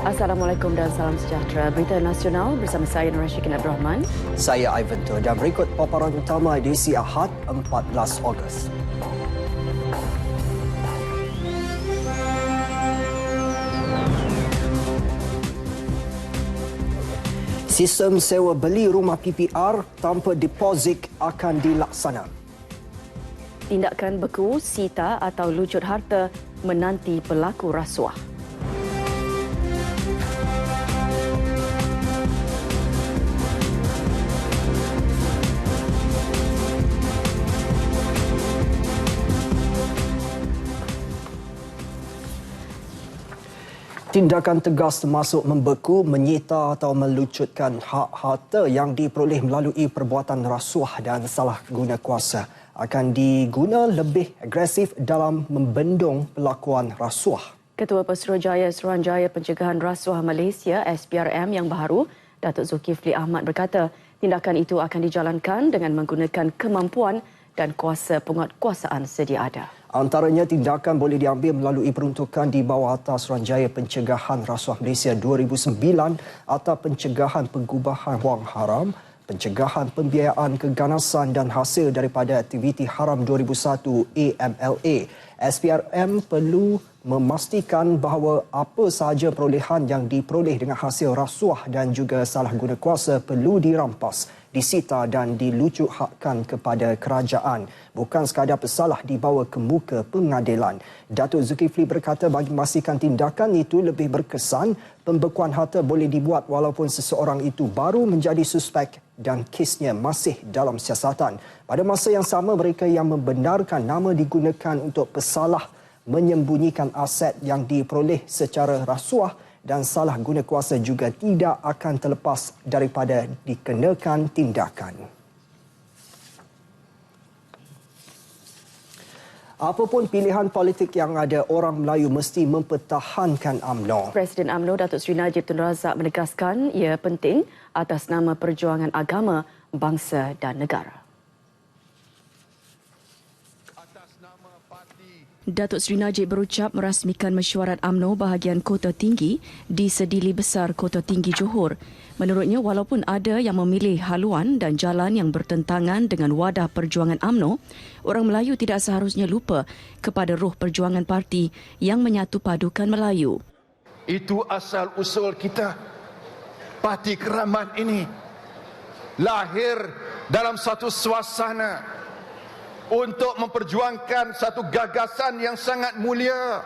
Assalamualaikum dan salam sejahtera. Berita nasional bersama saya Nur Rashikin Abdul Rahman. Saya Ivan Tu dan berikut paparan utama edisi Ahad 14 Ogos. Sistem sewa beli rumah PPR tanpa deposit akan dilaksana. Tindakan beku, sita atau lucut harta menanti pelaku rasuah. Tindakan tegas termasuk membeku, menyita atau melucutkan hak harta yang diperoleh melalui perbuatan rasuah dan salah guna kuasa akan diguna lebih agresif dalam membendung pelakuan rasuah. Ketua Pesuruhjaya Suruhanjaya Pencegahan Rasuah Malaysia SPRM yang baharu, Datuk Zulkifli Ahmad berkata, tindakan itu akan dijalankan dengan menggunakan kemampuan dan kuasa penguatkuasaan sedia ada. Antaranya tindakan boleh diambil melalui peruntukan di bawah atas Suruhanjaya Pencegahan Rasuah Malaysia 2009 atau pencegahan pengubahan wang haram, pencegahan pembiayaan keganasan dan hasil daripada aktiviti haram 2001 AMLA. SPRM perlu memastikan bahawa apa sahaja perolehan yang diperoleh dengan hasil rasuah dan juga salah guna kuasa perlu dirampas, disita dan dilucuthakkan kepada kerajaan, bukan sekadar pesalah dibawa ke muka pengadilan. Datuk Zulkifli berkata bagi memastikan tindakan itu lebih berkesan, pembekuan harta boleh dibuat walaupun seseorang itu baru menjadi suspek dan kesnya masih dalam siasatan. Pada masa yang sama, mereka yang membenarkan nama digunakan untuk pesalah menyembunyikan aset yang diperoleh secara rasuah dan salah guna kuasa juga tidak akan terlepas daripada dikenakan tindakan. Apapun pilihan politik yang ada, orang Melayu mesti mempertahankan UMNO. Presiden UMNO Datuk Seri Najib Tun Razak menegaskan ia penting atas nama perjuangan agama, bangsa dan negara. Datuk Seri Najib berucap merasmikan mesyuarat UMNO bahagian Kota Tinggi di Sedili Besar Kota Tinggi Johor. Menurutnya, walaupun ada yang memilih haluan dan jalan yang bertentangan dengan wadah perjuangan UMNO, orang Melayu tidak seharusnya lupa kepada roh perjuangan parti yang menyatu padukan Melayu. Itu asal usul kita. Parti Keramat ini lahir dalam satu suasana untuk memperjuangkan satu gagasan yang sangat mulia.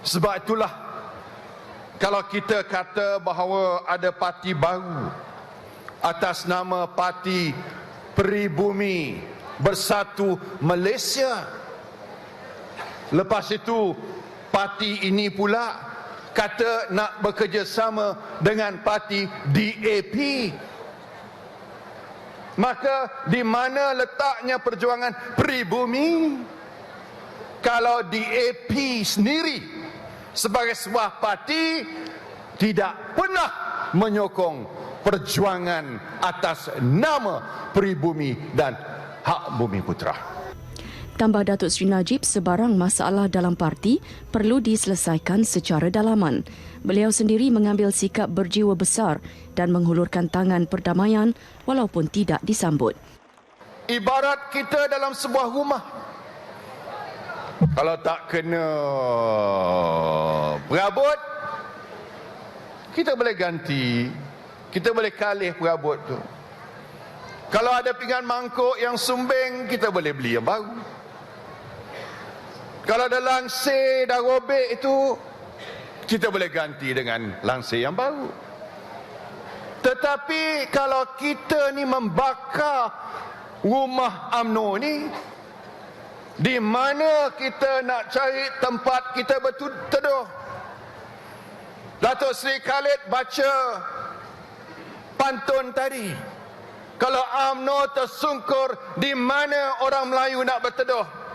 Sebab itulah, kalau kita kata bahawa ada parti baru atas nama Parti Peribumi Bersatu Malaysia, lepas itu parti ini pula kata nak bekerjasama dengan parti DAP, maka di mana letaknya perjuangan peribumi kalau DAP sendiri sebagai sebuah parti tidak pernah menyokong perjuangan atas nama peribumi dan hak bumi putera. Tambah Datuk Seri Najib, sebarang masalah dalam parti perlu diselesaikan secara dalaman. Beliau sendiri mengambil sikap berjiwa besar dan menghulurkan tangan perdamaian walaupun tidak disambut. Ibarat kita dalam sebuah rumah, kalau tak kena perabot, kita boleh ganti, kita boleh kalih perabot tu. Kalau ada pinggan mangkuk yang sumbing, kita boleh beli yang baru. Kalau ada langsir dah robek itu, kita boleh ganti dengan langsir yang baru. Tetapi kalau kita ni membakar rumah UMNO ni, di mana kita nak cari tempat kita berteduh? Datuk Seri Khalid baca pantun tadi. Kalau UMNO tersungkur, di mana orang Melayu nak berteduh?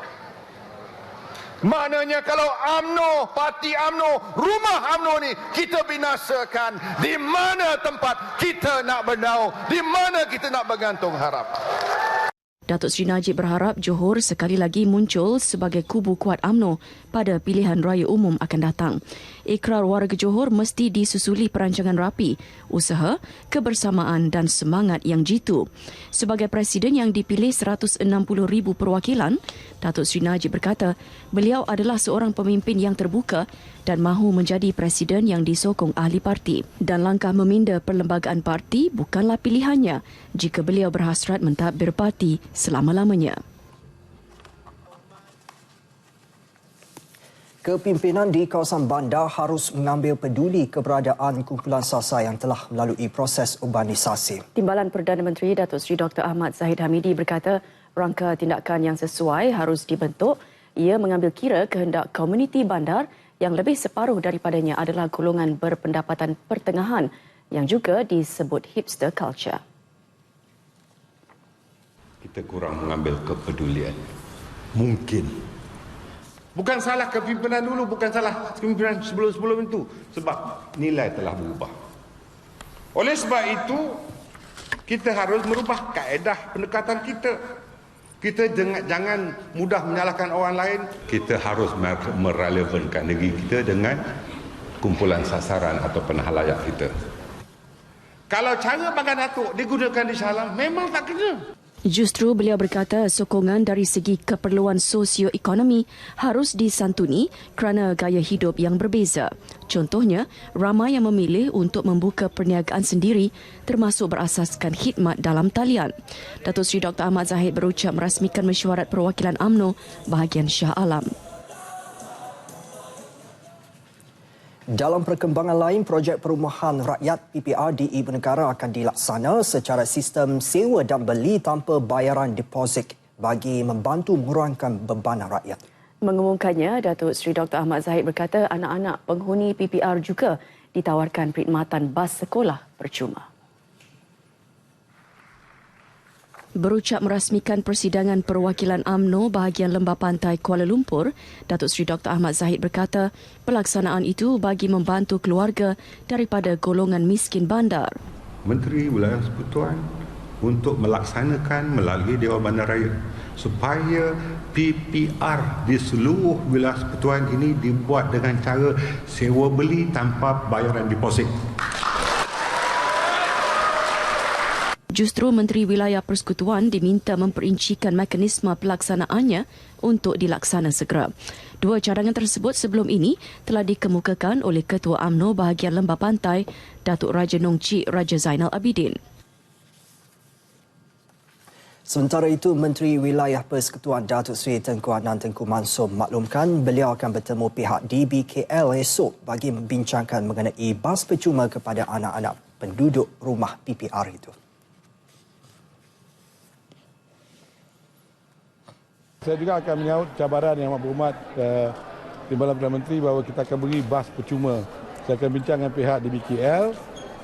Maknanya kalau UMNO, parti UMNO, rumah UMNO ni kita binasakan, di mana tempat kita nak bernaung, di mana kita nak bergantung harap? Datuk Seri Najib berharap Johor sekali lagi muncul sebagai kubu kuat UMNO pada pilihan raya umum akan datang. Ikrar warga Johor mesti disusuli perancangan rapi, usaha, kebersamaan dan semangat yang jitu. Sebagai Presiden yang dipilih 160,000 perwakilan, Datuk Seri Najib berkata beliau adalah seorang pemimpin yang terbuka dan mahu menjadi Presiden yang disokong ahli parti. Dan langkah meminda perlembagaan parti bukanlah pilihannya jika beliau berhasrat mentadbir parti selama-lamanya. Kepimpinan di kawasan bandar harus mengambil peduli keberadaan kumpulan sasar yang telah melalui proses urbanisasi. Timbalan Perdana Menteri Datuk Seri Dr. Ahmad Zahid Hamidi berkata rangka tindakan yang sesuai harus dibentuk. Ia mengambil kira kehendak komuniti bandar yang lebih separuh daripadanya adalah golongan berpendapatan pertengahan yang juga disebut hipster culture. Kita kurang mengambil kepedulian. Mungkin. Bukan salah kepimpinan dulu, bukan salah kepimpinan sebelum-sebelum itu. Sebab nilai telah berubah. Oleh sebab itu, kita harus merubah kaedah pendekatan kita. Kita jangan mudah menyalahkan orang lain. Kita harus merelevankan negeri kita dengan kumpulan sasaran atau halayak kita. Kalau cara Bagan Datuk digunakan di Shah Alam, memang tak kena. Justru beliau berkata sokongan dari segi keperluan sosioekonomi harus disantuni kerana gaya hidup yang berbeza. Contohnya, ramai yang memilih untuk membuka perniagaan sendiri termasuk berasaskan khidmat dalam talian. Datuk Seri Dr. Ahmad Zahid berucap merasmikan mesyuarat perwakilan UMNO bahagian Shah Alam. Dalam perkembangan lain, projek perumahan rakyat PPR di Ibu Negara akan dilaksana secara sistem sewa dan beli tanpa bayaran deposit bagi membantu mengurangkan bebanan rakyat. Mengumumkannya, Datuk Seri Dr. Ahmad Zahid berkata anak-anak penghuni PPR juga ditawarkan perkhidmatan bas sekolah percuma. Berucap merasmikan persidangan perwakilan UMNO bahagian Lembah Pantai Kuala Lumpur, Datuk Seri Dr. Ahmad Zahid berkata pelaksanaan itu bagi membantu keluarga daripada golongan miskin bandar. Menteri Wilayah Persekutuan untuk melaksanakan melalui Dewan Bandaraya supaya PPR di seluruh wilayah persekutuan ini dibuat dengan cara sewa beli tanpa bayaran deposit. Justru Menteri Wilayah Persekutuan diminta memperincikan mekanisme pelaksanaannya untuk dilaksana segera. Dua cadangan tersebut sebelum ini telah dikemukakan oleh Ketua UMNO bahagian Lembah Pantai, Datuk Raja Nong Cik Raja Zainal Abidin. Sementara itu, Menteri Wilayah Persekutuan Datuk Seri Tengku Adnan Tengku Mansor maklumkan beliau akan bertemu pihak DBKL esok bagi membincangkan mengenai bas percuma kepada anak-anak penduduk rumah PPR itu. Saya juga akan menyahut cabaran yang amat berhormat Timbalan Perdana Menteri bahawa kita akan beri bas percuma. Saya akan bincang dengan pihak DBKL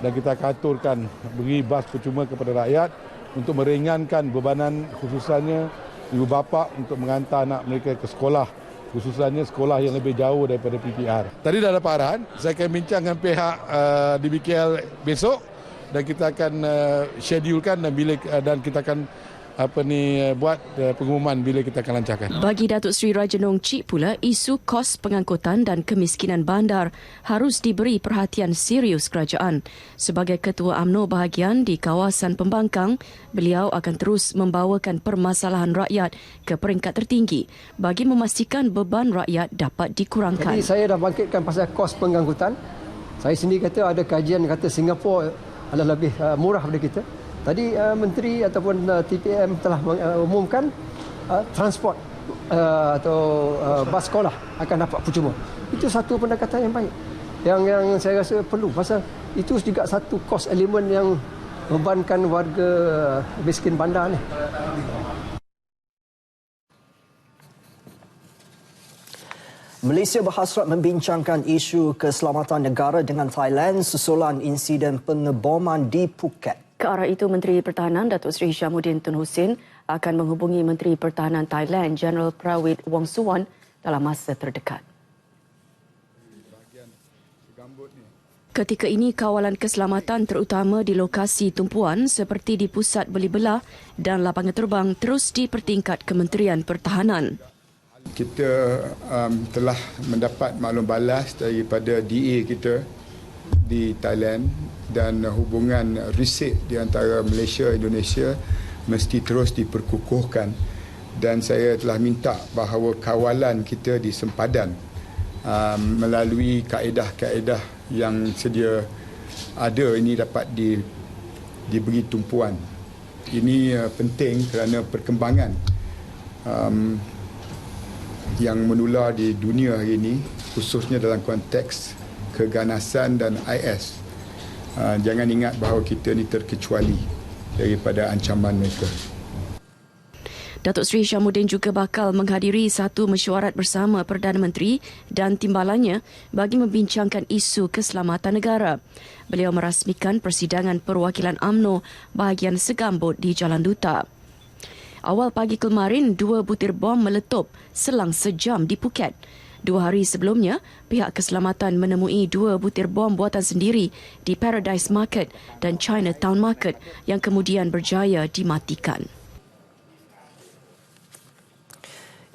dan kita akan aturkan beri bas percuma kepada rakyat untuk meringankan bebanan khususannya ibu bapa untuk menghantar anak mereka ke sekolah, khususannya sekolah yang lebih jauh daripada PPR. Tadi dah dapat arahan, saya akan bincang dengan pihak DBKL besok dan kita akan schedulekan dan kita akan buat pengumuman bila kita akan lancarkan. Bagi Datuk Seri Raja Nong Cik pula, isu kos pengangkutan dan kemiskinan bandar harus diberi perhatian serius kerajaan. Sebagai Ketua UMNO bahagian di kawasan pembangkang, beliau akan terus membawakan permasalahan rakyat ke peringkat tertinggi bagi memastikan beban rakyat dapat dikurangkan. Jadi saya dah bangkitkan pasal kos pengangkutan. Saya sendiri kata ada kajian kata Singapura adalah lebih murah daripada kita. Tadi Menteri ataupun TPM telah mengumumkan transport atau bas sekolah akan dapat percuma. Itu satu pendekatan yang baik. Yang saya rasa perlu. Pasal itu juga satu kos elemen yang membebankan warga miskin bandar ni. Malaysia berhasrat membincangkan isu keselamatan negara dengan Thailand susulan insiden pengeboman di Phuket. Ke arah itu, Menteri Pertahanan Datuk Seri Hishamuddin Tun Hussein akan menghubungi Menteri Pertahanan Thailand General Prawit Wongsuwon dalam masa terdekat. Ketika ini, kawalan keselamatan terutama di lokasi tumpuan seperti di pusat beli belah dan lapangan terbang terus dipertingkat Kementerian Pertahanan. Kita telah mendapat maklum balas daripada DA kita di Thailand dan hubungan resip di antara Malaysia dan Indonesia mesti terus diperkukuhkan, dan saya telah minta bahawa kawalan kita di sempadan melalui kaedah-kaedah yang sedia ada ini dapat diberi tumpuan. Ini penting kerana perkembangan yang menular di dunia hari ini, khususnya dalam konteks keganasan dan IS. Jangan ingat bahawa kita ini terkecuali daripada ancaman mereka. Datuk Seri Syamuddin juga bakal menghadiri satu mesyuarat bersama Perdana Menteri dan timbalannya bagi membincangkan isu keselamatan negara. Beliau merasmikan persidangan perwakilan UMNO bahagian Segambut di Jalan Duta. Awal pagi kemarin, 2 butir bom meletup selang sejam di Phuket. 2 hari sebelumnya, pihak keselamatan menemui 2 butir bom buatan sendiri di Paradise Market dan Chinatown Market yang kemudian berjaya dimatikan.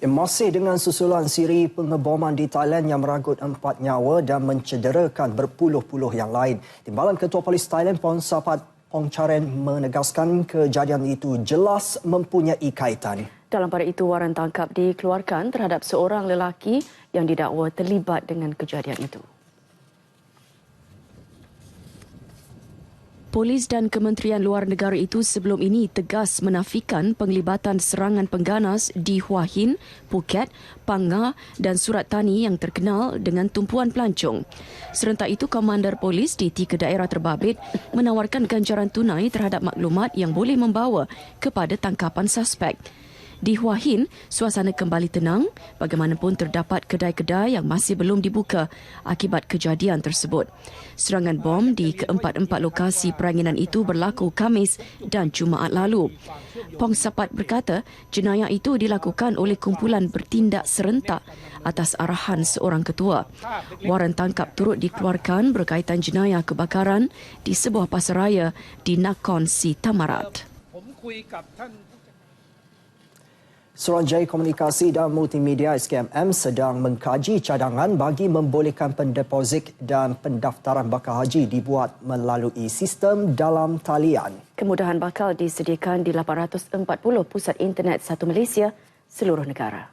Masih dengan susulan siri pengeboman di Thailand yang meranggut 4 nyawa dan mencederakan berpuluh-puluh yang lain. Timbalan Ketua Polis Thailand Pongsapat Pongcharen menegaskan kejadian itu jelas mempunyai kaitan. Dalam pada itu, waran tangkap dikeluarkan terhadap seorang lelaki yang didakwa terlibat dengan kejadian itu. Polis dan Kementerian Luar Negara itu sebelum ini tegas menafikan penglibatan serangan pengganas di Hua Hin, Phuket, Panga dan Surat Thani yang terkenal dengan tumpuan pelancong. Serentak itu, Komander Polis di 3 daerah terbabit menawarkan ganjaran tunai terhadap maklumat yang boleh membawa kepada tangkapan suspek. Di Hua Hin, suasana kembali tenang, bagaimanapun terdapat kedai-kedai yang masih belum dibuka akibat kejadian tersebut. Serangan bom di keempat-empat lokasi peranginan itu berlaku Khamis dan Jumaat lalu. Pongsapat berkata, jenayah itu dilakukan oleh kumpulan bertindak serentak atas arahan seorang ketua. Waran tangkap turut dikeluarkan berkaitan jenayah kebakaran di sebuah pasaraya di Nakhon Si Thammarat. Suruhanjaya Komunikasi dan Multimedia SKMM sedang mengkaji cadangan bagi membolehkan pendeposit dan pendaftaran bakal haji dibuat melalui sistem dalam talian. Kemudahan bakal disediakan di 840 pusat internet satu Malaysia seluruh negara.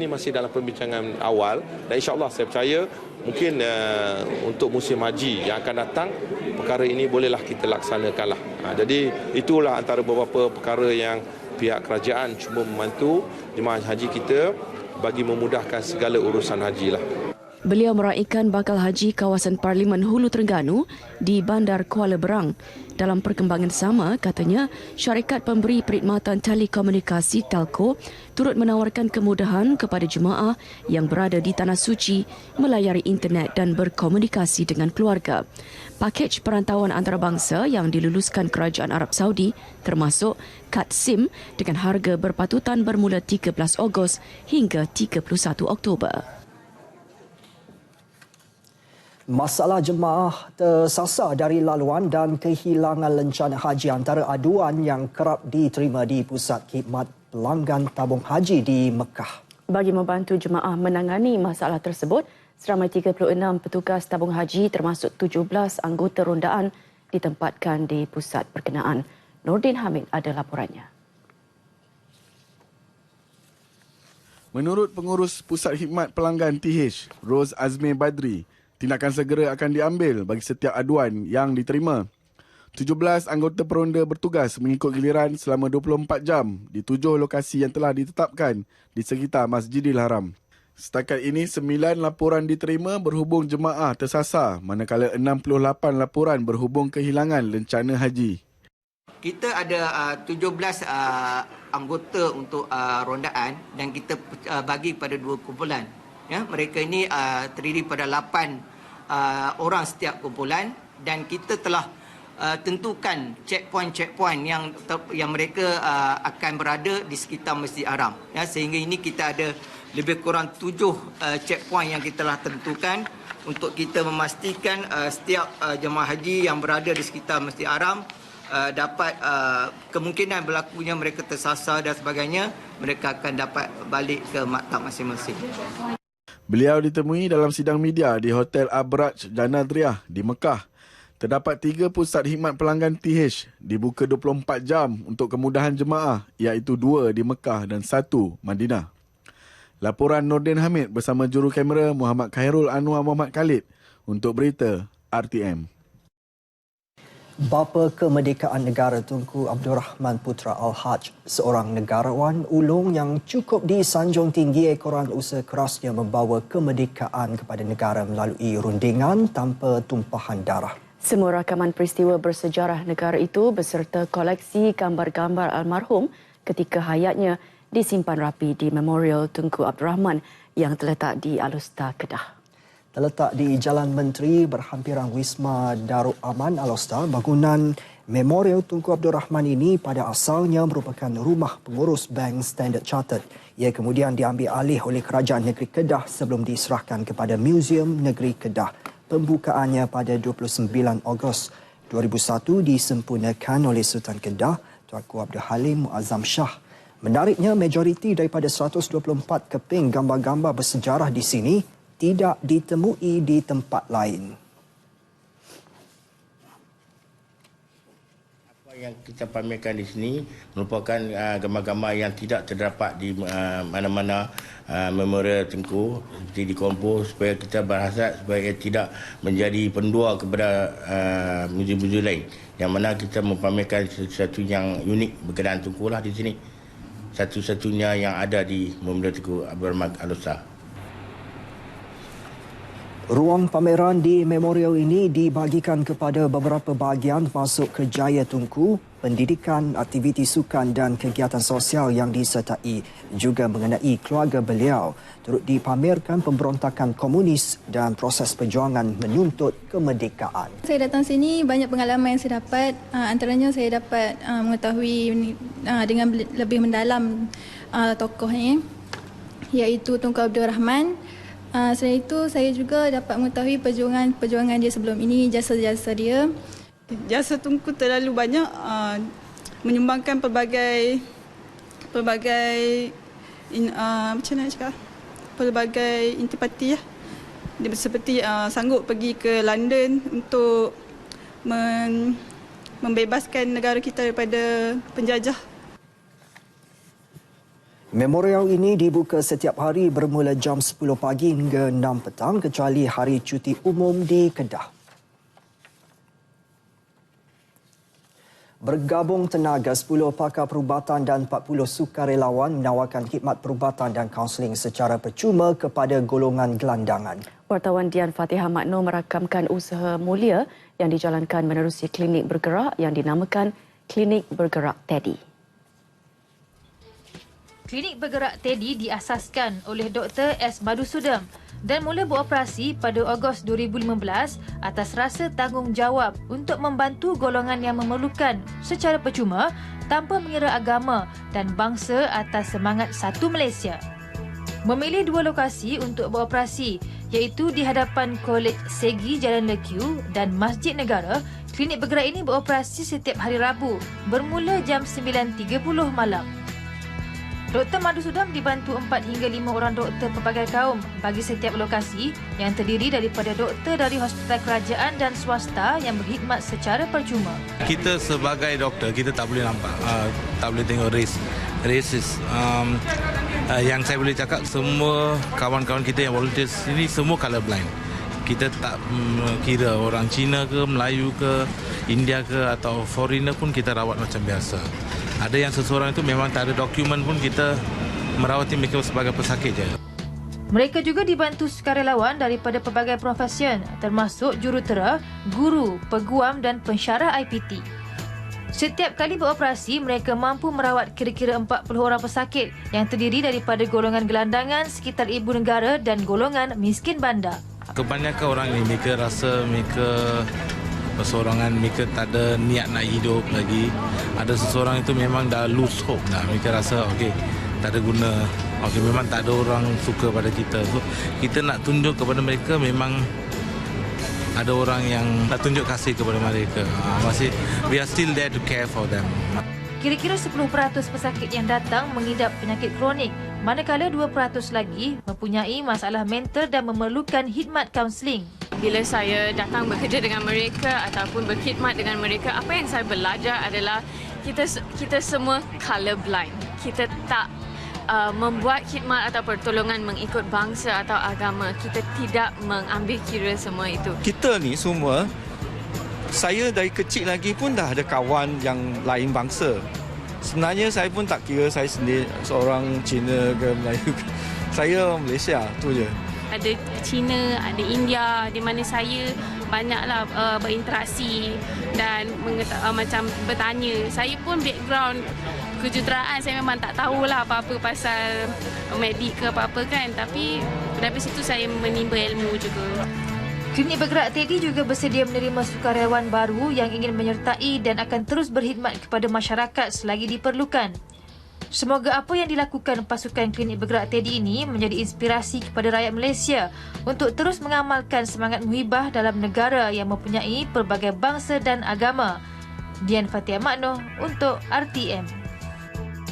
Ini masih dalam pembincangan awal dan insya-Allah saya percaya mungkin untuk musim haji yang akan datang perkara ini bolehlah kita laksanakanlah. Jadi itulah antara beberapa perkara yang pihak kerajaan cuma membantu jemaah haji kita bagi memudahkan segala urusan haji lah. Beliau meraihkan bakal haji kawasan Parlimen Hulu Terengganu di Bandar Kuala Berang. Dalam perkembangan sama, katanya syarikat pemberi perkhidmatan telekomunikasi Telco turut menawarkan kemudahan kepada jemaah yang berada di Tanah Suci melayari internet dan berkomunikasi dengan keluarga. Pakej perantauan antarabangsa yang diluluskan Kerajaan Arab Saudi termasuk kad SIM dengan harga berpatutan bermula 13 Ogos hingga 31 Oktober. Masalah jemaah tersasar dari laluan dan kehilangan lencana haji antara aduan yang kerap diterima di Pusat Khidmat Pelanggan Tabung Haji di Mekah. Bagi membantu jemaah menangani masalah tersebut, seramai 36 petugas tabung haji termasuk 17 anggota rondaan ditempatkan di pusat berkenaan. Nordin Hamid ada laporannya. Menurut pengurus Pusat Khidmat Pelanggan TH, Ros Azmi Badri, tindakan segera akan diambil bagi setiap aduan yang diterima. 17 anggota peronda bertugas mengikut giliran selama 24 jam di 7 lokasi yang telah ditetapkan di sekitar Masjidil Haram. Setakat ini, 9 laporan diterima berhubung jemaah tersasar, manakala 68 laporan berhubung kehilangan lencana haji. Kita ada 17 anggota untuk rondaan dan kita bagi pada 2 kumpulan. Ya, mereka ini terdiri pada 8 orang setiap kumpulan dan kita telah tentukan checkpoint yang mereka akan berada di sekitar Masjid Haram. Ya, sehingga ini kita ada lebih kurang 7 checkpoint yang kita telah tentukan untuk kita memastikan setiap jemaah haji yang berada di sekitar Masjid Haram dapat kemungkinan berlakunya mereka tersasar dan sebagainya, mereka akan dapat balik ke maktab masing-masing. Beliau ditemui dalam sidang media di Hotel Abraj Janadriah di Mekah. Terdapat 3 pusat khidmat pelanggan TH dibuka 24 jam untuk kemudahan jemaah, iaitu 2 di Mekah dan 1 Madinah. Laporan Nordin Hamid bersama juru kamera Muhammad Khairul Anwar Muhammad Khalid untuk berita RTM. Bapa Kemerdekaan Negara Tunku Abdul Rahman Putra Al-Haj, seorang negarawan ulung yang cukup disanjung tinggi ekoran usaha kerasnya membawa kemerdekaan kepada negara melalui rundingan tanpa tumpahan darah. Semua rakaman peristiwa bersejarah negara itu beserta koleksi gambar-gambar almarhum ketika hayatnya disimpan rapi di Memorial Tunku Abdul Rahman yang terletak di Alostar, Kedah. Terletak di Jalan Menteri berhampiran Wisma Darul Aman Alostar, bangunan Memorial Tunku Abdul Rahman ini pada asalnya merupakan rumah pengurus Bank Standard Chartered. Ia kemudian diambil alih oleh Kerajaan Negeri Kedah sebelum diserahkan kepada Museum Negeri Kedah. Pembukaannya pada 29 Ogos 2001 disempurnakan oleh Sultan Kedah, Tuanku Abdul Halim Muazzam Shah. Menariknya, majoriti daripada 124 keping gambar-gambar bersejarah di sini tidak ditemui di tempat lain. Yang kita pamerkan di sini merupakan gambar-gambar yang tidak terdapat di mana-mana Memorial Tunku, seperti di Kompo, supaya kita berhasrat supaya tidak menjadi pendua kepada muzium-muzium lain, yang mana kita mempamerkan sesuatu yang unik berkenaan Tunku lah di sini, satu-satunya yang ada di Memorial Tunku Abdul Rahman Alostar. Ruang pameran di memorial ini dibahagikan kepada beberapa bahagian termasuk kerjaya Tunku, pendidikan, aktiviti sukan dan kegiatan sosial yang disertai. Juga mengenai keluarga beliau, turut dipamerkan pemberontakan komunis dan proses perjuangan menuntut kemerdekaan. Saya datang sini, banyak pengalaman yang saya dapat. Antaranya saya dapat mengetahui dengan lebih mendalam tokohnya, iaitu Tunku Abdul Rahman. Selain itu, saya juga dapat mengetahui perjuangan dia sebelum ini, jasa-jasa dia. Jasa Tunku terlalu banyak menyumbangkan pelbagai macam mana cakap, pelbagai intipati ya. Dia seperti sanggup pergi ke London untuk membebaskan negara kita daripada penjajah. Memorial ini dibuka setiap hari bermula jam 10 pagi hingga 6 petang kecuali hari cuti umum di Kedah. Bergabung tenaga 10 pakar perubatan dan 40 sukarelawan menawarkan khidmat perubatan dan kaunseling secara percuma kepada golongan gelandangan. Wartawan Dian Fatihah Makno merakamkan usaha mulia yang dijalankan menerusi klinik bergerak yang dinamakan Klinik Bergerak Teddy. Klinik Bergerak Teddy diasaskan oleh Dr. S. Madusudam dan mula beroperasi pada Ogos 2015 atas rasa tanggungjawab untuk membantu golongan yang memerlukan secara percuma tanpa mengira agama dan bangsa atas semangat satu Malaysia. Memilih 2 lokasi untuk beroperasi, iaitu di hadapan Kolej Segi Jalan Lekiu dan Masjid Negara. Klinik bergerak ini beroperasi setiap hari Rabu bermula jam 9.30 malam. Dr. Madusudam dibantu 4 hingga 5 orang doktor pelbagai kaum bagi setiap lokasi yang terdiri daripada doktor dari hospital kerajaan dan swasta yang berkhidmat secara percuma. Kita sebagai doktor, kita tak boleh nampak, tak boleh tengok rasis. Yang saya boleh cakap, semua kawan-kawan kita yang volunteer sini semua colourblind. Kita tak kira orang Cina ke, Melayu ke, India ke atau foreigner pun kita rawat macam biasa. Ada yang seseorang itu memang tak ada dokumen pun kita merawati mereka sebagai pesakit je. Mereka juga dibantu sukarelawan daripada pelbagai profesion termasuk jurutera, guru, peguam dan pensyarah IPT. Setiap kali beroperasi, mereka mampu merawat kira-kira 40 orang pesakit yang terdiri daripada golongan gelandangan, sekitar ibu negara dan golongan miskin bandar. Kebanyakan orang ini mereka rasa mereka perseorangan, mereka tak ada niat nak hidup lagi. Ada seseorang itu memang dah lose hope dah. Mereka rasa okey, tak ada guna. Okey, memang tak ada orang suka pada kita. So, kita nak tunjuk kepada mereka memang ada orang yang tak tunjuk kasih kepada mereka. Masih we are still there to care for them. Kira-kira 10% pesakit yang datang mengidap penyakit kronik, manakala 2% lagi mempunyai masalah mental dan memerlukan khidmat kaunseling. Bila saya datang bekerja dengan mereka ataupun berkhidmat dengan mereka, apa yang saya belajar adalah kita semua colour blind. Kita tak membuat khidmat atau pertolongan mengikut bangsa atau agama. Kita tidak mengambil kira semua itu. Kita ni semua, saya dari kecil lagi pun dah ada kawan yang lain bangsa. Sebenarnya saya pun tak kira saya sendiri seorang Cina ke Melayu. Saya Malaysia, tu je. Ada Cina, ada India, di mana saya banyaklah berinteraksi dan macam bertanya. Saya pun background kejuruteraan, saya memang tak tahulah apa-apa pasal medik ke apa-apa kan. Tapi dari situ saya menimba ilmu juga. Klinik Bergerak Teddy juga bersedia menerima sukarelawan baru yang ingin menyertai dan akan terus berkhidmat kepada masyarakat selagi diperlukan. Semoga apa yang dilakukan pasukan Klinik Bergerak Teddy ini menjadi inspirasi kepada rakyat Malaysia untuk terus mengamalkan semangat muhibah dalam negara yang mempunyai pelbagai bangsa dan agama. Dian Fatia Maknoh untuk RTM.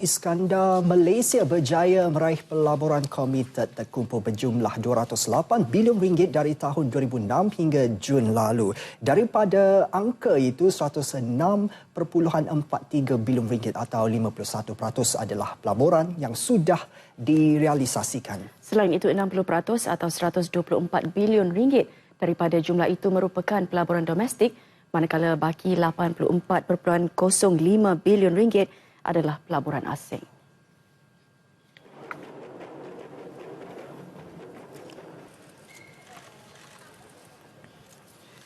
Iskandar Malaysia berjaya meraih pelaburan komited terkumpul berjumlah 208 bilion ringgit dari tahun 2006 hingga Jun lalu. Daripada angka itu, 106.43 bilion ringgit atau 51% adalah pelaburan yang sudah direalisasikan. Selain itu, 60% atau 124 bilion ringgit daripada jumlah itu merupakan pelaburan domestik, manakala baki 84.05 bilion ringgit adalah pelaburan asing.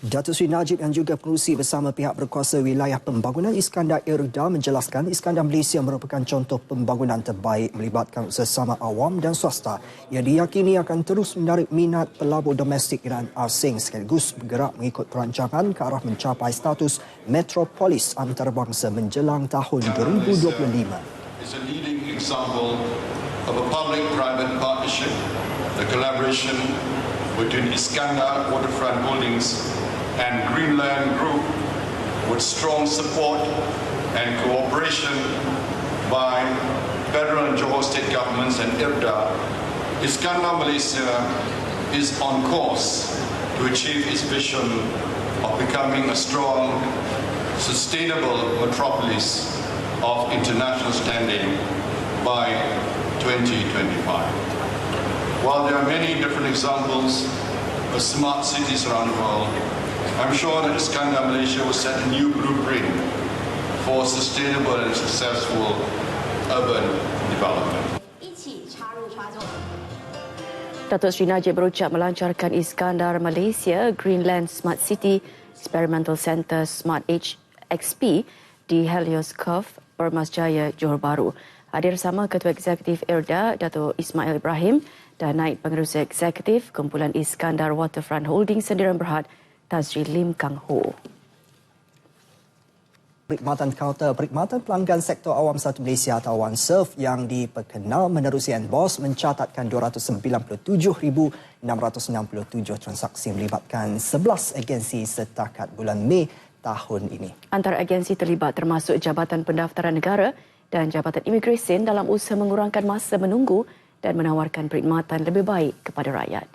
Datuk Seri Najib yang juga pengurusi bersama pihak berkuasa wilayah pembangunan Iskandar Irda menjelaskan Iskandar Malaysia merupakan contoh pembangunan terbaik melibatkan sesama awam dan swasta yang diyakini akan terus menarik minat pelabur domestik dan asing sekaligus bergerak mengikut perancangan ke arah mencapai status metropolis antarabangsa menjelang tahun 2025. Is a leading example of a public-private partnership, the collaboration between Iskandar Waterfront Holdings and Greenland Group with strong support and cooperation by federal and Johor state governments and IRDA. Iskandar Malaysia is on course to achieve its vision of becoming a strong, sustainable metropolis of international standing by 2025. While there are many different examples of smart cities around the world, I'm sure that Iskandar Malaysia will set a new blueprint for sustainable and successful urban development. Datuk Seri Najib berucap melancarkan Iskandar Malaysia Greenland Smart City Experimental Centre Smart XP di Helios Cove, Permasjaya, Johor Bahru. Hadir sama Ketua Eksekutif IRDA, Datuk Ismail Ibrahim dan Naib Pengerusi Eksekutif Kumpulan Iskandar Waterfront Holding Sendirian Berhad, Tazri Lim Kang Ho. Perkhidmatan kaunter perkhidmatan pelanggan sektor awam 1 Malaysia atau OneServe yang diperkenal menerusi NBOS mencatatkan 297,667 transaksi melibatkan 11 agensi setakat bulan Mei tahun ini. Antara agensi terlibat termasuk Jabatan Pendaftaran Negara dan Jabatan Imigresen dalam usaha mengurangkan masa menunggu dan menawarkan perkhidmatan lebih baik kepada rakyat.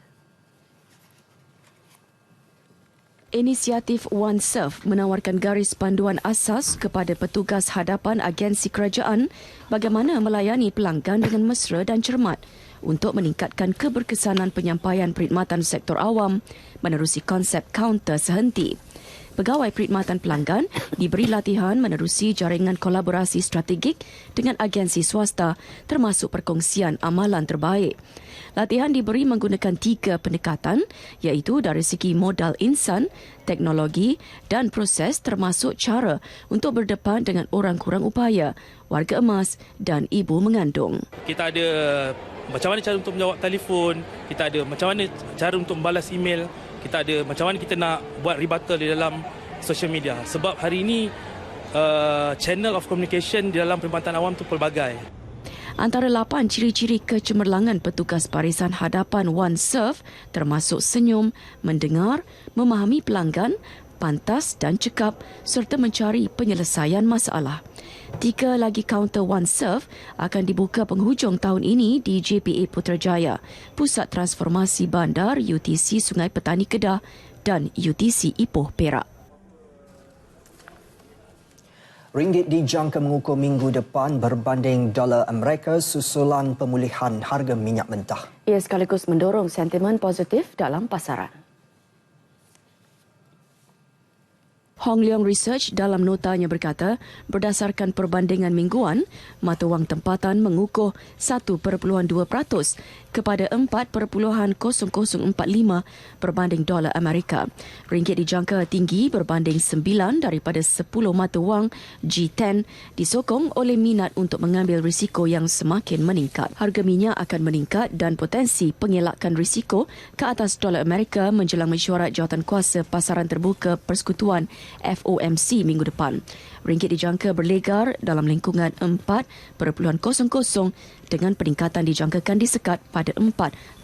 Inisiatif OneServe menawarkan garis panduan asas kepada petugas hadapan agensi kerajaan bagaimana melayani pelanggan dengan mesra dan cermat untuk meningkatkan keberkesanan penyampaian perkhidmatan sektor awam menerusi konsep kaunter sehenti. Pegawai perkhidmatan pelanggan diberi latihan menerusi jaringan kolaborasi strategik dengan agensi swasta termasuk perkongsian amalan terbaik. Latihan diberi menggunakan 3 pendekatan iaitu dari segi modal insan, teknologi dan proses termasuk cara untuk berdepan dengan orang kurang upaya, warga emas dan ibu mengandung. Kita ada macam mana cara untuk menjawab telefon, kita ada macam mana cara untuk membalas email, kita ada macam mana kita nak buat rebuttal di dalam social media. Sebab hari ini channel of communication di dalam perkhidmatan awam tu pelbagai. Antara 8 ciri-ciri kecemerlangan petugas barisan hadapan OneServe termasuk senyum, mendengar, memahami pelanggan, pantas dan cekap serta mencari penyelesaian masalah. 3 lagi kaunter OneServe akan dibuka penghujung tahun ini di JPA Putrajaya, Pusat Transformasi Bandar UTC Sungai Petani Kedah dan UTC Ipoh Perak. Ringgit dijangka mengukuh minggu depan berbanding dolar Amerika susulan pemulihan harga minyak mentah. Ia sekaligus mendorong sentimen positif dalam pasaran. Hong Leong Research dalam notanya berkata, berdasarkan perbandingan mingguan, mata wang tempatan mengukuh 1.2% kepada 4.0045 berbanding dolar Amerika. Ringgit dijangka tinggi berbanding 9 daripada 10 mata wang G10 disokong oleh minat untuk mengambil risiko yang semakin meningkat. Harga minyak akan meningkat dan potensi pengelakan risiko ke atas dolar Amerika menjelang mesyuarat jawatankuasa pasaran terbuka Persekutuan FOMC minggu depan. Ringgit dijangka berlegar dalam lingkungan 4.00 dengan peningkatan dijangkakan disekat pada 4.01.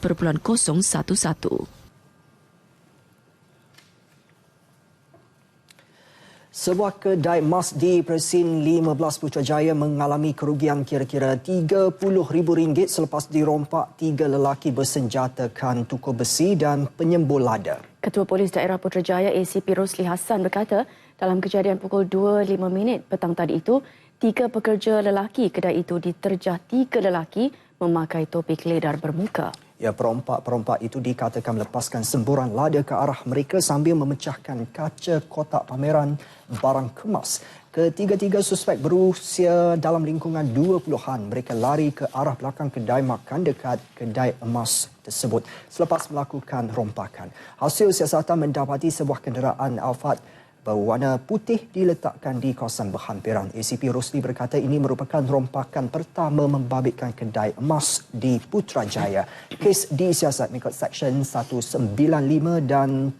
Sebuah kedai emas di Presin 15 Putrajaya mengalami kerugian kira-kira RM30,000 selepas dirompak 3 lelaki bersenjatakan tukur besi dan penyembul lada. Ketua Polis Daerah Putrajaya ACP Rosli Hassan berkata, dalam kejadian pukul 2.05 petang tadi itu, 3 pekerja lelaki kedai itu diterjah 3 lelaki memakai topi keledar bermuka. Ya, perompak-perompak itu dikatakan melepaskan semburan lada ke arah mereka sambil memecahkan kaca kotak pameran barang kemas. Ketiga-tiga suspek berusia dalam lingkungan 20-an. Mereka lari ke arah belakang kedai makan dekat kedai emas tersebut selepas melakukan rompakan. Hasil siasatan mendapati sebuah kenderaan Alphard berwarna putih diletakkan di kawasan berhampiran. ACP Rosli berkata ini merupakan rompakan pertama membabitkan kedai emas di Putrajaya. Kes disiasat mengikut Seksyen 195 dan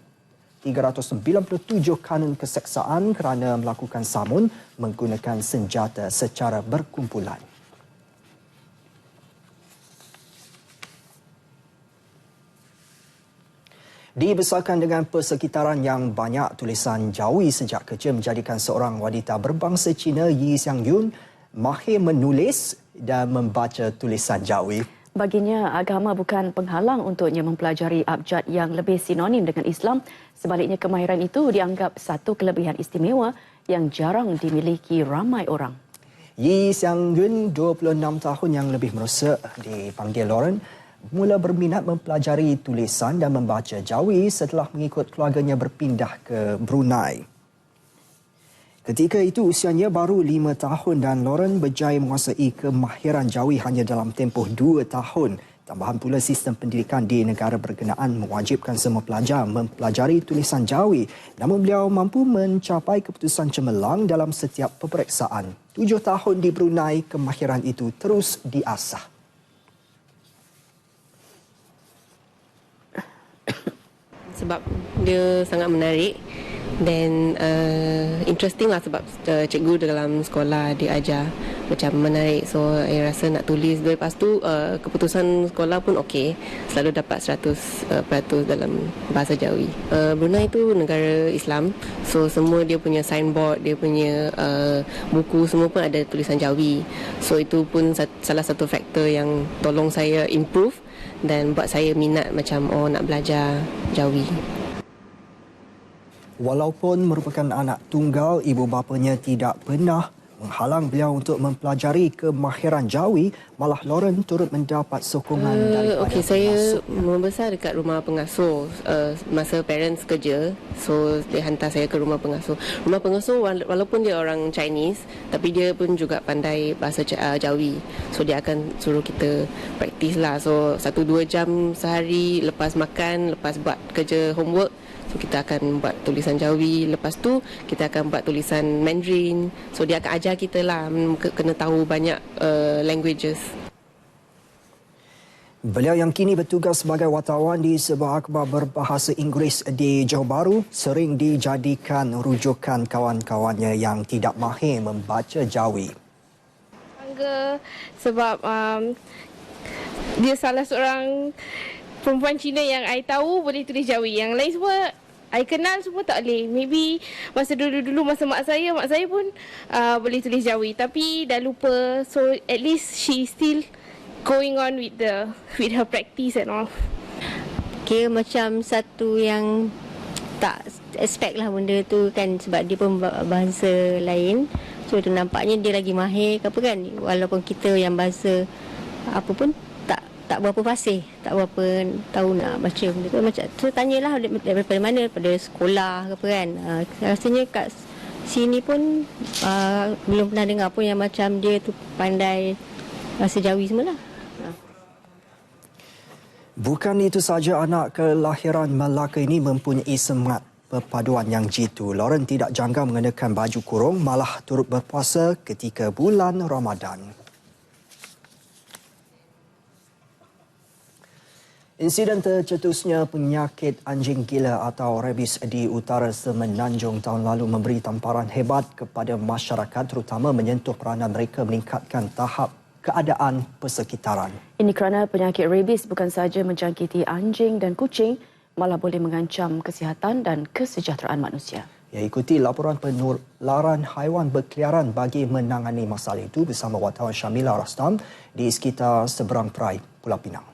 397 Kanun Keseksaan kerana melakukan samun menggunakan senjata secara berkumpulan. Dibesarkan dengan persekitaran yang banyak tulisan Jawi sejak kecil menjadikan seorang wanita berbangsa Cina, Yi Xiangyun, mahir menulis dan membaca tulisan Jawi. Baginya, agama bukan penghalang untuknya mempelajari abjad yang lebih sinonim dengan Islam. Sebaliknya, kemahiran itu dianggap satu kelebihan istimewa yang jarang dimiliki ramai orang. Yi Xiangyun, 26 tahun yang lebih merosak, dipanggil Lauren, mula berminat mempelajari tulisan dan membaca Jawi setelah mengikut keluarganya berpindah ke Brunei. Ketika itu usianya baru 5 tahun dan Lauren berjaya menguasai kemahiran Jawi hanya dalam tempoh 2 tahun. Tambahan pula sistem pendidikan di negara berkenaan mewajibkan semua pelajar mempelajari tulisan Jawi. Namun beliau mampu mencapai keputusan cemerlang dalam setiap peperiksaan. 7 tahun di Brunei, kemahiran itu terus diasah. Sebab dia sangat menarik dan interesting lah sebab cikgu dalam sekolah dia ajar macam menarik, so saya rasa nak tulis. Lepas tu keputusan sekolah pun okey, selalu dapat 100% dalam bahasa Jawi. Brunei tu negara Islam, so semua dia punya signboard, dia punya buku semua pun ada tulisan Jawi. So itu pun salah satu faktor yang tolong saya improve dan buat saya minat macam nak belajar Jawi. Walaupun merupakan anak tunggal, ibu bapanya tidak pernah menghalang beliau untuk mempelajari kemahiran Jawi. Malah Lauren turut mendapat sokongan daripada pengasuh. Saya membesar dekat rumah pengasuh masa parents kerja. So dia hantar saya ke rumah pengasuh. Rumah pengasuh walaupun dia orang Chinese, tapi dia pun juga pandai bahasa Jawi. So dia akan suruh kita praktis lah. So 1-2 jam sehari lepas makan, lepas buat kerja homework, so kita akan buat tulisan Jawi. Lepas tu kita akan buat tulisan Mandarin. So dia akan ajar kita lah, kena tahu banyak languages. Beliau yang kini bertugas sebagai wartawan di sebuah akhbar berbahasa Inggeris di Johor Bahru sering dijadikan rujukan kawan-kawannya yang tidak mahir membaca Jawi. bangga sebab dia salah seorang perempuan Cina yang I tahu boleh tulis Jawi. Yang lain semua I kenal semua tak boleh. Maybe masa dulu-dulu masa mak saya pun boleh tulis Jawi tapi dah lupa. So at least she still going on with her practice and all. Kira macam satu yang tak expect lah benda tu kan, sebab dia pun bahasa lain. So nampaknya dia lagi mahir ke apa kan, walaupun kita yang bahasa apa pun tak berapa fasih, tak berapa tahu nak baca benda tu. Macam so tanyalah daripada mana, daripada sekolah ke apa kan. Rasanya kat sini pun belum pernah dengar pun yang macam dia tu pandai bahasa Jawi semualah. Bukan itu saja, anak kelahiran Melaka ini mempunyai semangat perpaduan yang jitu. Lauren tidak janggal mengenakan baju kurung, malah turut berpuasa ketika bulan Ramadan. Insiden tercetusnya penyakit anjing gila atau rabies di utara Semenanjung tahun lalu memberi tamparan hebat kepada masyarakat, terutama menyentuh peranan mereka meningkatkan tahap keadaan persekitaran. Ini kerana penyakit rabies bukan sahaja menjangkiti anjing dan kucing, malah boleh mengancam kesihatan dan kesejahteraan manusia. Ya, ikuti laporan penularan haiwan berkeliaran bagi menangani masalah itu bersama wartawan Syamila Rastam di sekitar seberang Perai, Pulau Pinang.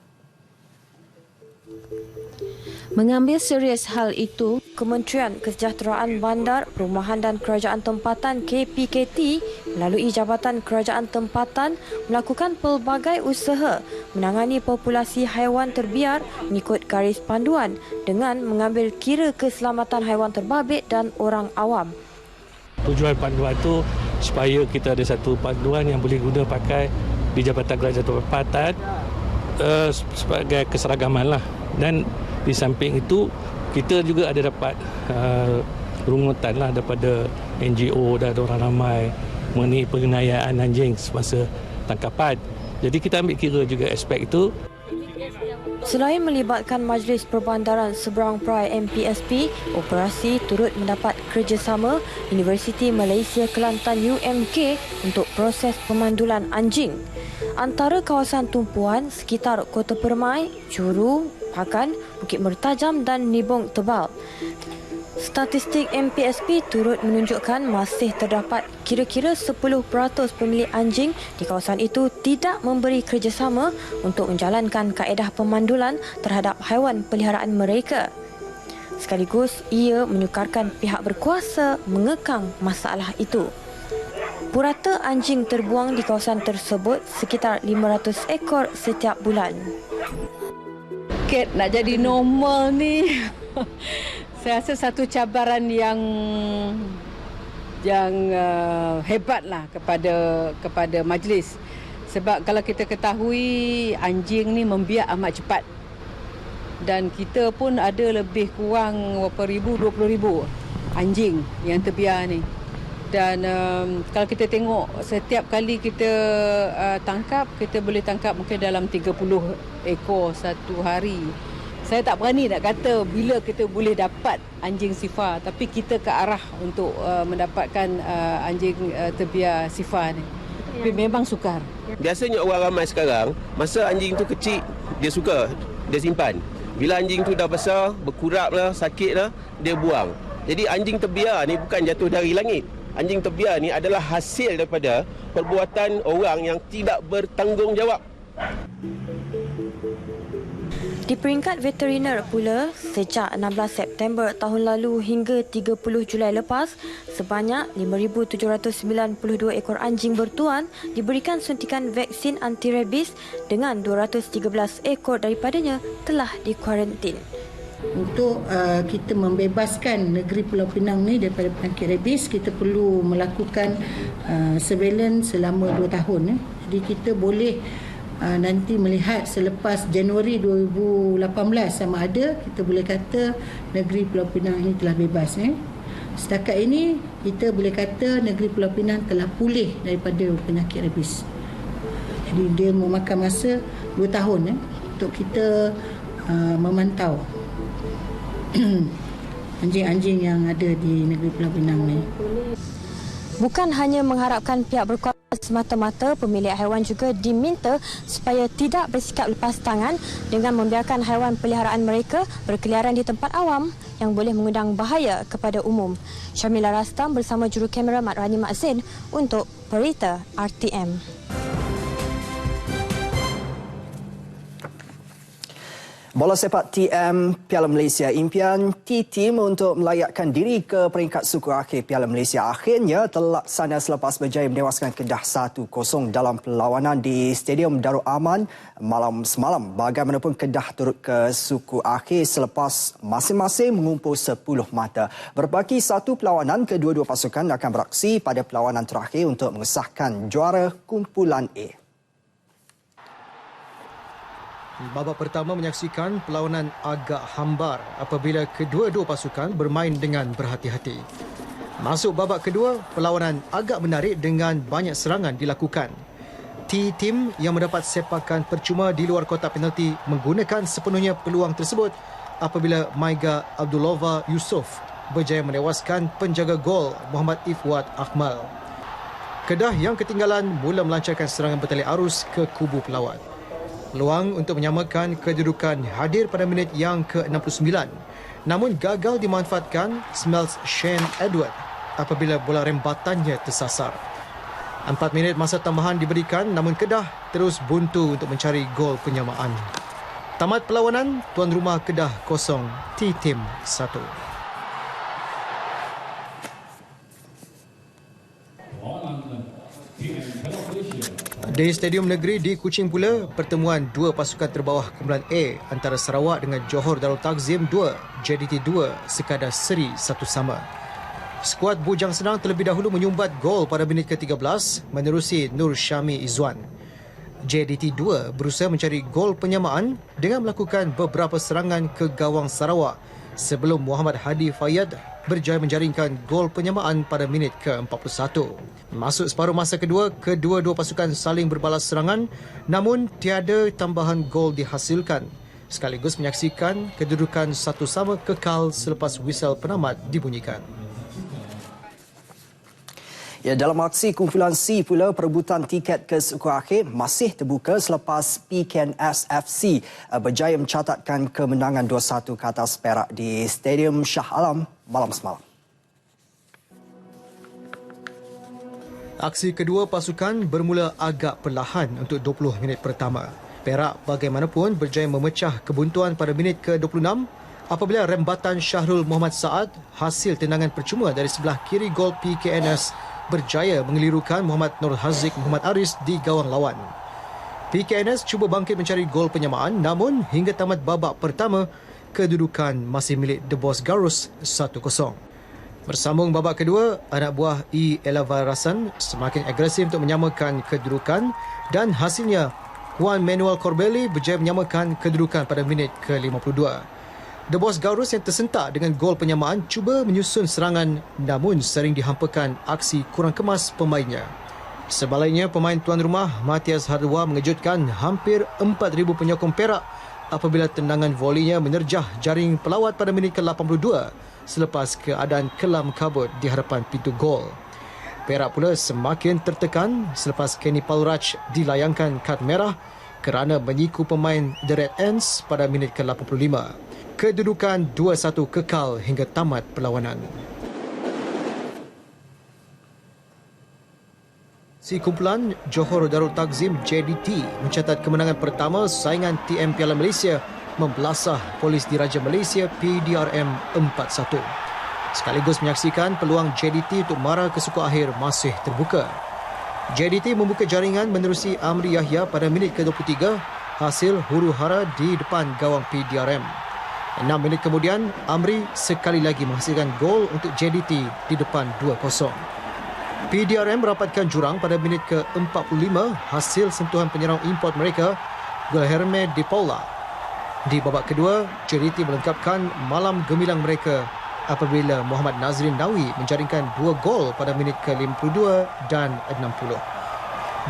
Mengambil serius hal itu, Kementerian Kesejahteraan Bandar, Perumahan dan Kerajaan Tempatan KPKT melalui Jabatan Kerajaan Tempatan melakukan pelbagai usaha menangani populasi haiwan terbiar mengikut garis panduan dengan mengambil kira keselamatan haiwan terbabit dan orang awam. Tujuan panduan itu supaya kita ada satu panduan yang boleh guna pakai di Jabatan Kerajaan Tempatan sebagai keseragaman lah. Dan di samping itu kita juga ada dapat rungutan lah daripada NGO dan orang ramai mengenai penganiayaan anjing semasa tangkapan. Jadi kita ambil kira juga aspek itu. Selain melibatkan Majlis Perbandaran Seberang Perai MPSP, operasi turut mendapat kerjasama Universiti Malaysia Kelantan UMK untuk proses pemandulan anjing. Antara kawasan tumpuan sekitar Kota Permai, Curu, Pakan, Bukit Mertajam dan Nibong Tebal. Statistik MPSP turut menunjukkan masih terdapat kira-kira 10% pemilik anjing di kawasan itu tidak memberi kerjasama untuk menjalankan kaedah pemandulan terhadap haiwan peliharaan mereka. Sekaligus ia menyukarkan pihak berkuasa mengekang masalah itu. Purata anjing terbuang di kawasan tersebut sekitar 500 ekor setiap bulan. Nak jadi normal ni saya rasa satu cabaran yang hebatlah kepada majlis, sebab kalau kita ketahui anjing ni membiak amat cepat dan kita pun ada lebih kurang berapa ribu, 20,000 anjing yang terbiar ni. Dan kalau kita tengok setiap kali kita tangkap, kita boleh tangkap mungkin dalam 30 ekor satu hari. Saya tak berani nak kata bila kita boleh dapat anjing sifar, tapi kita ke arah untuk mendapatkan anjing terbiar sifar ni. Tapi memang sukar. Biasanya orang ramai sekarang, masa anjing tu kecil, dia suka, dia simpan. Bila anjing tu dah besar, berkurap lah, sakit lah, dia buang. Jadi anjing terbiar ni bukan jatuh dari langit. Anjing terbiar ni adalah hasil daripada perbuatan orang yang tidak bertanggungjawab. Di peringkat veteriner pula, sejak 16 September tahun lalu hingga 30 Julai lepas, sebanyak 5,792 ekor anjing bertuan diberikan suntikan vaksin anti-rabies dengan 213 ekor daripadanya telah dikuarantin. Untuk kita membebaskan negeri Pulau Pinang ni daripada penyakit rabies, kita perlu melakukan surveillance selama 2 tahun. Jadi kita boleh nanti melihat selepas Januari 2018 sama ada kita boleh kata negeri Pulau Pinang ini telah bebas. Setakat ini kita boleh kata negeri Pulau Pinang telah pulih daripada penyakit rabies. Jadi dia memakan masa 2 tahun untuk kita memantau anjing-anjing yang ada di negeri Pulau Pinang ni. Bukan hanya mengharapkan pihak berkuasa semata-mata pemilik haiwan juga diminta supaya tidak bersikap lepas tangan dengan membiarkan haiwan peliharaan mereka berkeliaran di tempat awam yang boleh mengundang bahaya kepada umum. Syamila Rastam bersama juru kamera Mat Rani Mak Zain untuk Berita RTM. Bola sepak TM Piala Malaysia, impian T-Team untuk melayakkan diri ke peringkat suku akhir Piala Malaysia akhirnya terlaksana selepas berjaya menewaskan Kedah 1-0 dalam perlawanan di Stadium Darul Aman malam semalam. Bagaimanapun Kedah turut ke suku akhir selepas masing-masing mengumpul 10 mata. Berbaki satu perlawanan, kedua-dua pasukan akan beraksi pada perlawanan terakhir untuk mengesahkan juara kumpulan A. Babak pertama menyaksikan perlawanan agak hambar apabila kedua-dua pasukan bermain dengan berhati-hati. Masuk babak kedua, perlawanan agak menarik dengan banyak serangan dilakukan. T-Team yang mendapat sepakan percuma di luar kotak penalti menggunakan sepenuhnya peluang tersebut apabila Maiga Abdulova Yusof berjaya menewaskan penjaga gol Muhammad Ifwat Akmal. Kedah yang ketinggalan mula melancarkan serangan bertali arus ke kubu pelawat. Peluang untuk menyamakan kedudukan hadir pada minit yang ke-69. Namun gagal dimanfaatkan Smells Shane Edward apabila bola rembatannya tersasar. 4 minit masa tambahan diberikan namun Kedah terus buntu untuk mencari gol penyamaan. Tamat perlawanan, tuan rumah Kedah 0, T-Team 1. Di Stadium Negeri di Kuching pula, pertemuan dua pasukan terbawah kumpulan A antara Sarawak dengan Johor Darul Takzim 2, JDT 2 sekadar seri 1-1. Skuad Bujang Senang terlebih dahulu menyumbat gol pada minit ke-13 menerusi Nur Syami Izzuan. JDT 2 berusaha mencari gol penyamaan dengan melakukan beberapa serangan ke gawang Sarawak sebelum Muhammad Hadi Fayyad berjaya menjaringkan gol penyamaan pada minit ke-41. Masuk separuh masa kedua, kedua-dua pasukan saling berbalas serangan namun tiada tambahan gol dihasilkan sekaligus menyaksikan kedudukan 1-1 kekal selepas whistle penamat dibunyikan. Ya, dalam aksi kumpulan C pula, perebutan tiket ke suku akhir masih terbuka selepas PKNS FC berjaya mencatatkan kemenangan 2-1 ke atas Perak di Stadium Shah Alam malam semalam. Aksi kedua pasukan bermula agak perlahan untuk 20 minit pertama. Perak bagaimanapun berjaya memecah kebuntuan pada minit ke-26 apabila rembatan Syahrul Muhammad Saad hasil tendangan percuma dari sebelah kiri gol PKNS berjaya mengelirukan Muhammad Nur Haziq Muhammad Aris di gawang lawan. PKNS cuba bangkit mencari gol penyamaan namun hingga tamat babak pertama, kedudukan masih milik The Boss Garus 1-0. Bersambung babak kedua, anak buah E. Elavarasan semakin agresif untuk menyamakan kedudukan dan hasilnya Juan Manuel Corbelli berjaya menyamakan kedudukan pada minit ke-52. The Boss Garus yang tersentak dengan gol penyamaan cuba menyusun serangan namun sering dihampakan aksi kurang kemas pemainnya. Sebaliknya, pemain tuan rumah Matias Hardwa mengejutkan hampir 4,000 penyokong Perak apabila tendangan volinya menerjah jaring pelawat pada minit ke-82 selepas keadaan kelam kabut di hadapan pintu gol. Perak pula semakin tertekan selepas Kenny Palraj dilayangkan kad merah kerana menyiku pemain The Red Ants pada minit ke-85. Kedudukan 2-1 kekal hingga tamat perlawanan. Si kumpulan Johor Darul Takzim JDT mencatat kemenangan pertama saingan TM Piala Malaysia membelasah Polis Diraja Malaysia PDRM 4-1. Sekaligus menyaksikan peluang JDT untuk mara ke suku akhir masih terbuka. JDT membuka jaringan menerusi Amri Yahya pada minit ke-23 hasil huru-hara di depan gawang PDRM. 6 minit kemudian, Amri sekali lagi menghasilkan gol untuk JDT di depan 2-0. PDRM merapatkan jurang pada minit ke-45 hasil sentuhan penyerang import mereka, Guilherme de Paula. Di babak kedua, JDT melengkapkan malam gemilang mereka apabila Muhammad Nazrin Nawi menjaringkan 2 gol pada minit ke-52 dan 60.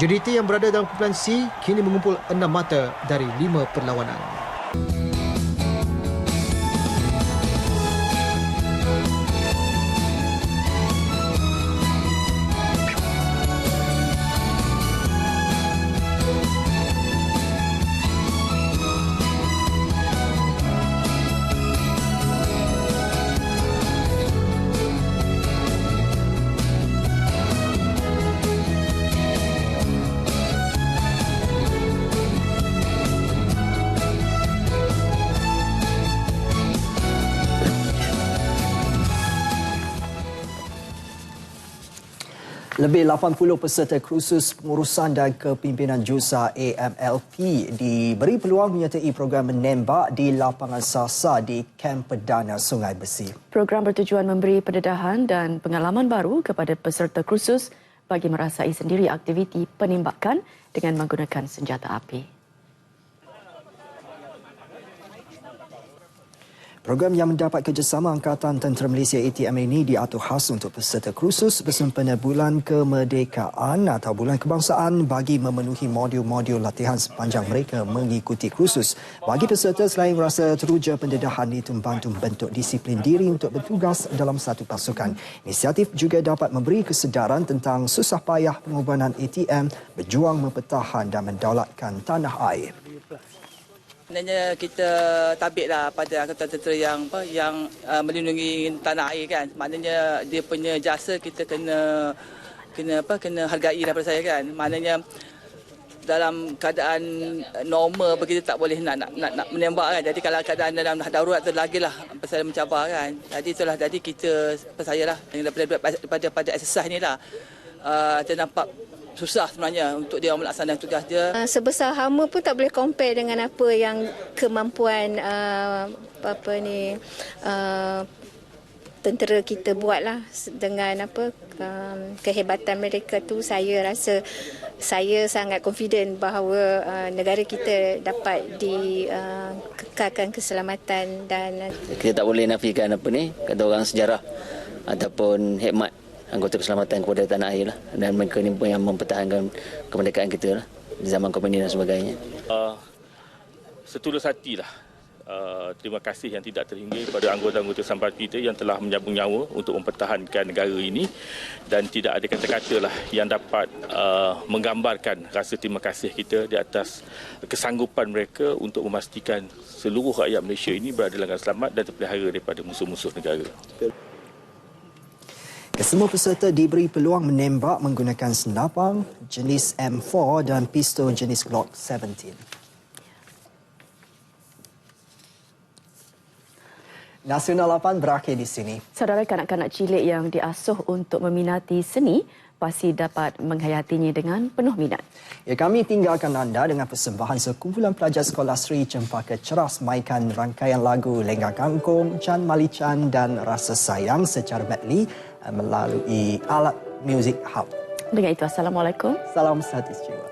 JDT yang berada dalam kumpulan C kini mengumpul 6 mata dari 5 perlawanan. Lebih 80 peserta kursus pengurusan dan kepimpinan Jurusan AMLP diberi peluang menyertai program menembak di lapangan Sasa di Kamp Perdana Sungai Besi. Program bertujuan memberi pendedahan dan pengalaman baru kepada peserta kursus bagi merasai sendiri aktiviti penembakan dengan menggunakan senjata api. Program yang mendapat kerjasama Angkatan Tentera Malaysia ATM ini diatur khas untuk peserta kursus bersempena Bulan Kemerdekaan atau Bulan Kebangsaan bagi memenuhi modul-modul latihan sepanjang mereka mengikuti kursus. Bagi peserta, selain merasa teruja pendedahan itu membantu membentuk disiplin diri untuk bertugas dalam satu pasukan. Inisiatif juga dapat memberi kesedaran tentang susah payah pengorbanan ATM berjuang mempertahan dan mendaulatkan tanah air. Sebenarnya kita tabiklah pada angkatan tentera yang melindungi tanah air kan. Maknanya dia punya jasa kita kena hargai daripada saya kan. Maknanya dalam keadaan normal kita tak boleh nak menembak kan. Jadi kalau keadaan dalam darurat tu lagilah pasal mencabar kan. Jadi itulah kita saya lah daripada exercise ni lah. Kita nampak susah sebenarnya untuk dia melaksanakan tugas dia. Sebesar hama pun tak boleh compare dengan apa yang kemampuan tentera kita buatlah dengan kehebatan mereka tu. Saya rasa saya sangat confident bahawa negara kita dapat dikekalkan keselamatan dan kita tak boleh nafikan kata orang sejarah ataupun hikmat anggota keselamatan kepada tanah air lah. Dan mereka ni pun yang mempertahankan kemerdekaan kita lah di zaman komunis dan sebagainya. Setulus hatilah terima kasih yang tidak terhingga kepada anggota-anggota sambar kita yang telah menyambung nyawa untuk mempertahankan negara ini, dan tidak ada kata-kata lah yang dapat menggambarkan rasa terima kasih kita di atas kesanggupan mereka untuk memastikan seluruh rakyat Malaysia ini berada dalam selamat dan terpelihara daripada musuh-musuh negara. Kesemua peserta diberi peluang menembak menggunakan senapang jenis M4 dan pistol jenis Glock 17. Nasional 8 berakhir di sini. Saudara, kanak-kanak cilik yang diasuh untuk meminati seni pasti dapat menghayatinya dengan penuh minat. Ya, kami tinggalkan anda dengan persembahan sekumpulan pelajar sekolah Sri Cempaka Ceras mainkan rangkaian lagu Lenggang Kangkung, Chan Malichan dan Rasa Sayang secara medley melalui alat muzik hub. Dengan itu, Assalamualaikum. Salam sehat istimewa.